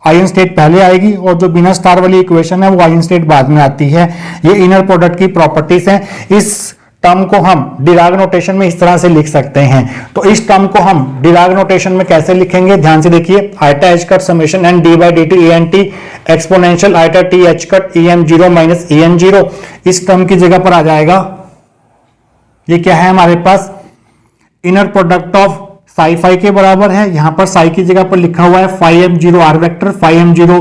आयन स्टेट पहले आएगी और जो बिना स्टार वाली इक्वेशन है वो आयन स्टेट बाद में आती है। ये इनर प्रोडक्ट की प्रॉपर्टीज हैं। इस टर्म को हम डिराग नोटेशन में इस तरह से लिख सकते हैं। तो इस टर्म को हम डिराग नोटेशन में कैसे लिखेंगे, ध्यान से देखिए, iota H cut summation N D by D T a N T exponential iota t H cut E M zero minus E N zero. इस टर्म की जगह पर आ जाएगा, ये क्या है हमारे पास, inner product of psi phi के बराबर है। यहां पर साई की जगह पर लिखा हुआ है phi M zero are vector, phi M zero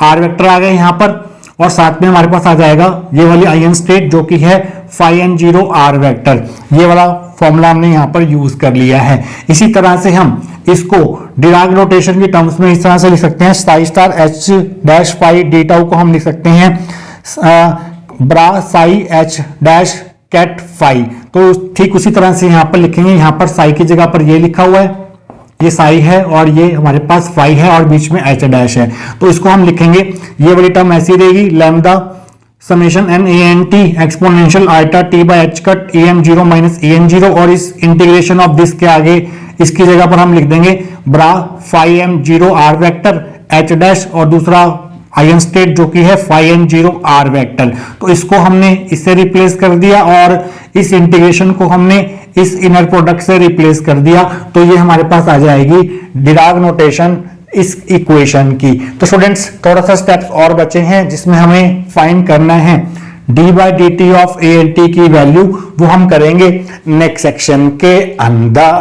are vector आ गए यहां पर, और साथ में हमारे पास आ जाएगा ये वाली आयन स्टेट जो कि है phi N zero are vector. ये वाला फॉर्मूला हमने यहां पर यूज कर लिया है। इसी तरह से हम इसको डिराग नोटेशन की टर्म्स में इस तरह से लिख सकते हैं, psi star H dash phi d tau को हम लिख सकते हैं bra psi h dash ket phi. तो ठीक उसी तरह से यहां पर लिखेंगे, यहां पर साई की जगह पर ये लिखा हुआ है, ये साई है और ये हमारे पास फाई है और बीच में एच डैश है। तो इसको हम लिखेंगे, ये वाली टर्म ऐसी रहेगी, lambda summation N A N T exponential iota T by H cut E M zero minus E N zero, और इस इंटीग्रेशन ऑफ दिस के आगे इसकी जगह पर हम लिख देंगे bra phi M zero are vector h dash और दूसरा आयन स्टेट जो कि है phi N zero are vector. तो इसको हमने इससे रिप्लेस कर दिया और इस इंटीग्रेशन को हमने इस इनर प्रोडक्ट से रिप्लेस कर दिया। तो ये हमारे पास आ जाएगी डिराग नोटेशन इस इक्वेशन की। तो स्टूडेंट्स थोड़ा सा स्टेप्स और बचे हैं जिसमें हमें फाइंड करना है D by D T of A N T की वैल्यू, वो हम करेंगे नेक्स्ट सेक्शन के अंदर।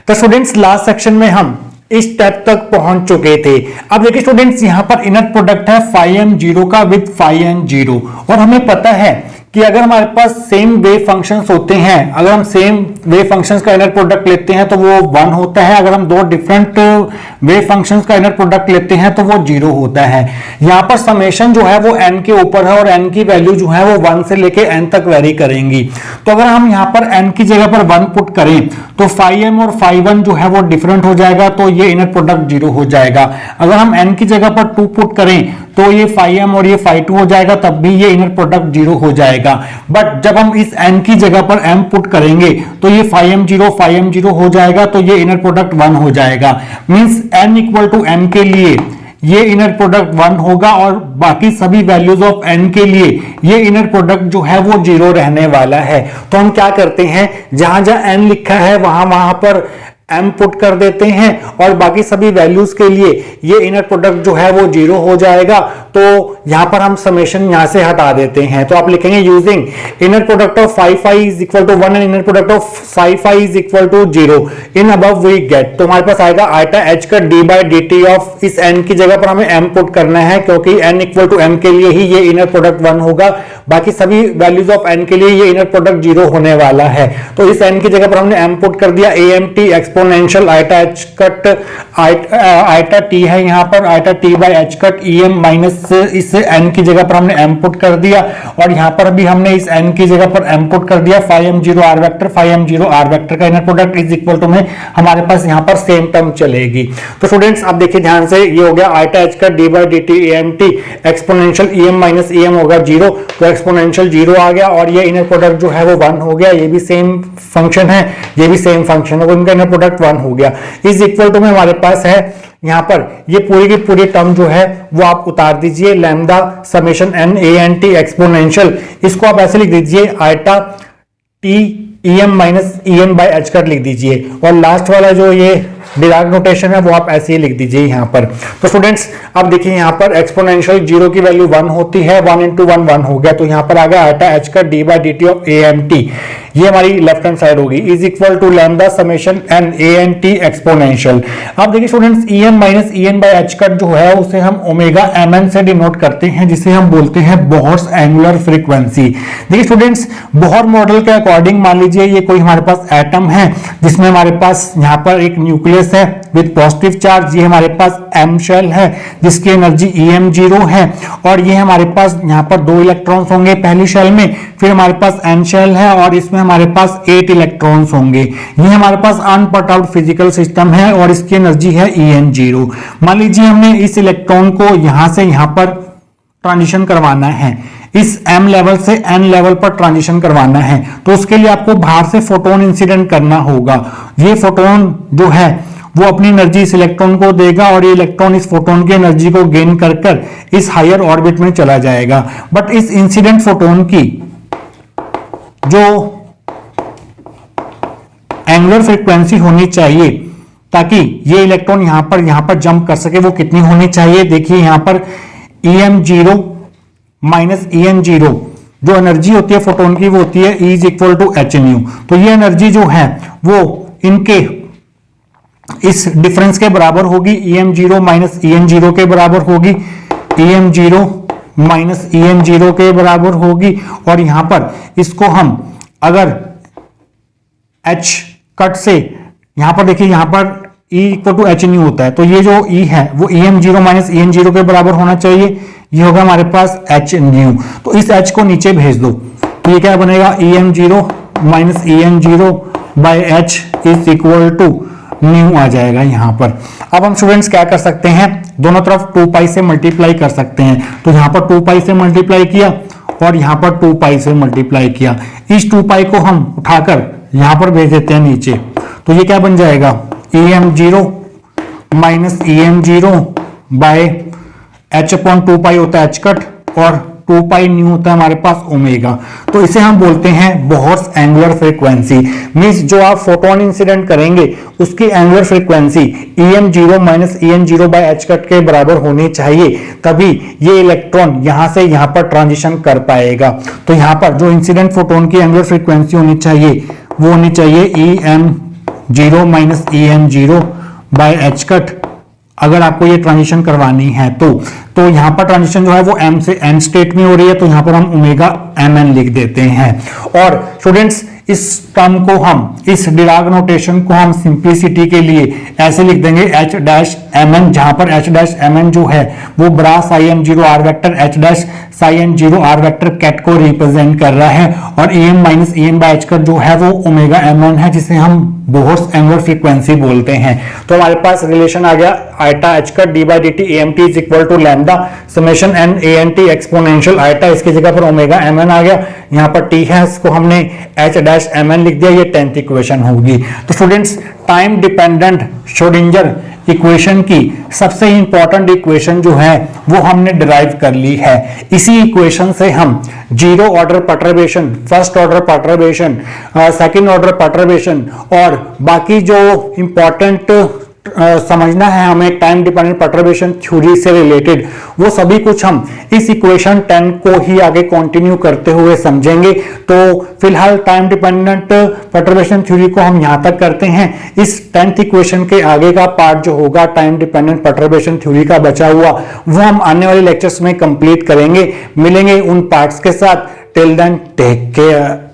तो स्टूडेंट्स लास्ट सेक्शन में हम इस स्टेप तक पहुंच चुके थे। अब देखिए स्टूडेंट्स, यहां पर इनर प्रोडक्ट है फाई एम जीरो का विद फाई एन जीरो, और हमें पता है कि अगर हमारे पास सेम वेव फंक्शंस होते हैं, अगर हम सेम वेव फंक्शंस का इनर प्रोडक्ट लेते हैं तो वो 1 होता है, अगर हम दो डिफरेंट वेव फंक्शंस का इनर प्रोडक्ट लेते हैं तो वो 0 होता है। यहाँ पर समेशन जो है वो n के ऊपर है और n की वैल्यू जो है वो 1 से लेके n तक वेरी करेंगी। तो अगर हम यहाँ पर n की जगह पर 1 पुट करें तो फाई एम और फाई वन जो है वो डिफरेंट हो जाएगा, तो ये इनर प्रोडक्ट 0 हो जाएगा। अगर हम n की जगह पर 2 पुट करें तो ये फाई एम और ये फाई टू हो जाएगा, तब भी ये इनर प्रोडक्ट 0 हो जाएगा। बट जब हम इस n की जगह पर m पुट करेंगे तो ये फाई एम जीरो हो जाएगा, तो ये इनर प्रोडक्ट 1 हो जाएगा। Means n equal to m के लिए ये इनर प्रोडक्ट 1 होगा और बाकी सभी वैल्यूज ऑफ n के लिए ये इनर प्रोडक्ट जो है वो 0 रहने वाला है। तो हम क्या करते हैं, जहां जहां n लिखा है वहां पर m पुट कर देते हैं और बाकी सभी वैल्यूज के लिए ये इनर प्रोडक्ट जो है वो 0 हो जाएगा। तो यहां पर हम समेशन यहां से हटा देते हैं। तो आप लिखेंगे using inner product of phi phi is equal to 1 and inner product of phi phi is equal to 0 in above we get. तो हमारे पास आएगा आइटा एच का D by D T of, इस n की जगह पर हमें m पुट करना है क्योंकि n इक्वल टू m के लिए ही ये इनर प्रोडक्ट 1 होगा, बाकी सभी वैल्यूज ऑफ n के लिए ये इनर प्रोडक्ट 0 होने वाला है। तो इस n की जगह पर हमने m पुट कर दिया, A M T exponential iota H cut iota T है यहाँ पर iota T by H cut E M minus इस n की जगह पर हमने m पुट कर दिया और यहाँ पर भी हमने इस n की जगह पर m पुट कर दिया। Phi M zero are vector, phi M zero are vector का inner product is equal to में हमारे पास यहाँ पर सेम टर्म चलेगी। तो स्टूडेंट्स अब देखिए ध्यान से, ये हो गया आइटा एच का D by D T A M T exponential E M minus E M होगा 0, तो एक्सपोनेंशियल 0 आ गया और ये इनर प्रोडक्ट जो है वो 1 हो गया। ये भी सेम फंक्शन है, ये भी सेम फंक्शन है, वो इनका इनर प्रोडक्ट 1 हो गया। इज इक्वल टू में हमारे पास है यहां पर ये पूरी की पूरी टर्म जो है वो आप उतार दीजिए, lambda summation N A N T exponential, इसको आप ऐसे लिख दीजिए iota T EM minus EN by H cut लिख दीजिए, और लास्ट वाला जो ये डिराक नोटेशन है वो आप ऐसे ही लिख दीजिए यहाँ पर। तो स्टूडेंट्स अब देखिए यहाँ पर एक्सपोनेंशियल 0 की वैल्यू 1 होती है, 1 इंटू 1 1 हो गया, तो यहाँ पर आ गया आटा एच का D by D T of A M T, ये हमारी लेफ्ट हैंड साइड होगी, is equal to lambda summation N A N T exponential. अब देखिए students EM minus EN by H cut जो है उसे हम ओमेगा mn से डिनोट करते हैं, जिसे हम बोलते हैं बोहर्स एंगुलर फ्रीक्वेंसी। देखिए स्टूडेंट्स बोहर मॉडल के अकॉर्डिंग मान लीजिए ये कोई हमारे पास एटम है जिसमें हमारे पास यहाँ पर एक न्यूक्लियस है विद पॉजिटिव चार्ज, ये हमारे पास m शेल है जिसकी एनर्जी EM0 है, और ये हमारे पास यहाँ पर 2 इलेक्ट्रॉन्स होंगे पहली शेल में, फिर हमारे पास n शेल है और इसमें हमारे पास 8 इलेक्ट्रॉन्स होंगे। ये हमारे पास अनपट आउट फिजिकल सिस्टम है और इसकी एनर्जी है EN0। मान लीजिए हमने इस इलेक्ट्रॉन को यहां से यहां पर ट्रांजिशन करवाना है, इस m लेवल से n लेवल पर ट्रांजिशन करवाना है, तो उसके लिए आपको बाहर से फोटोन इंसिडेंट करना होगा। ये फोटोन जो है वो अपनी एनर्जी इस इलेक्ट्रॉन को देगा और ये इलेक्ट्रॉन इस फोटोन की एनर्जी को गेन कर कर इस हायर ऑर्बिट में चला जाएगा। बट इस इंसिडेंट फोटोन की जो एंगुलर फ्रीक्वेंसी होनी चाहिए ताकि ये इलेक्ट्रॉन यहां पर जंप कर सके, वो कितनी होनी चाहिए? देखिए यहां पर EM0 माइनस EN0 जो एनर्जी होती है फोटोन की वो होती है E is equal to H nu. तो ये एनर्जी जो है वो इनके इस डिफरेंस के बराबर होगी, EM0 माइनस EN0 के बराबर होगी, EM0 माइनस EN0 के बराबर होगी। और यहां पर इसको हम अगर H कट से यहां पर देखिए यहां पर E equal to H nu होता है, तो ये जो E है वो EM0 माइनस EN0 के बराबर होना चाहिए, ये होगा हमारे पास एच न्यू। तो इस H को नीचे भेज दो तो ये क्या बनेगा, EM0 minus EN0 by H is equal to nu आ जाएगा यहां पर। अब हम स्टूडेंट्स क्या कर सकते हैं, दोनों तरफ 2 पाई से मल्टीप्लाई कर सकते हैं। तो यहां पर 2 पाई से मल्टीप्लाई किया और यहां पर 2 पाई से मल्टीप्लाई किया, इस 2 पाई को हम उठाकर यहां पर भेज देते हैं नीचे, तो ये क्या बन जाएगा, EM0 minus EN0 by H upon 2 pi होता है H कट और 2 पाई न्यू होता है हमारे पास ओमेगा। तो इसे हम बोलते हैं बोहर्स एंगुलर फ्रीक्वेंसी। मींस जो आप फोटोन इंसिडेंट करेंगे उसकी angular frequency EM0 minus EN0 by H cut के बराबर होनी चाहिए, तभी ये इलेक्ट्रॉन यहां से यहां पर ट्रांजिशन कर पाएगा। तो यहां पर जो इंसिडेंट फोटोन की एंगुलर फ्रीक्वेंसी होनी चाहिए वो होनी चाहिए EM0 minus EN0 by H cut, अगर आपको ये ट्रांजिशन करवानी है तो यहां पर ट्रांजिशन जो है वो M से N स्टेट में हो रही है, तो यहां पर हम ओमेगा mn लिख देते हैं। और स्टूडेंट्स इस टर्म को हम, इस डिराक नोटेशन को हम सिंप्लिसिटी के लिए ऐसे लिख देंगे H डैश mn, जहां पर H डैश mn जो है वो बड़ा psi m0 r vector H dash psi m0 r vector ket को रिप्रेजेंट कर रहा है, और EM minus EN by H cut जो है वो ओमेगा mn है, जिसे हम बोहर्स एंगुलर फ्रीक्वेंसी बोलते हैं। तो हमारे पास रिलेशन आ गया iota H cut D by D T AMT is equal to lambda summation n ANT exponential iota, इसकी जगह पर ओमेगा mn आ गया, यहाँ पर t है इसको हमने H डैश mn लिख दिया, ये 10th इक्वेशन होगी। तो students time dependent Schrodinger equation की सबसे इंपॉर्टेंट इक्वेशन जो है वो हमने डिराइव कर ली है। इसी इक्वेशन से हम zero order perturbation, first order perturbation, second order perturbation और बाकी जो इंपॉर्टेंट समझना है हमें टाइम डिपेंडेंट पर्टर्बेशन थ्योरी से रिलेटेड, वो सभी कुछ हम इस इक्वेशन 10 को ही आगे कंटिन्यू करते हुए समझेंगे। तो फिलहाल टाइम डिपेंडेंट पर्टर्बेशन थ्योरी को हम यहां तक करते हैं। इस 10th इक्वेशन के आगे का पार्ट जो होगा टाइम डिपेंडेंट पर्टर्बेशन थ्योरी का बचा हुआ, वो हम आने वाले लेक्चर्स में कंप्लीट करेंगे। मिलेंगे उन पार्ट्स के साथ। Till then take care.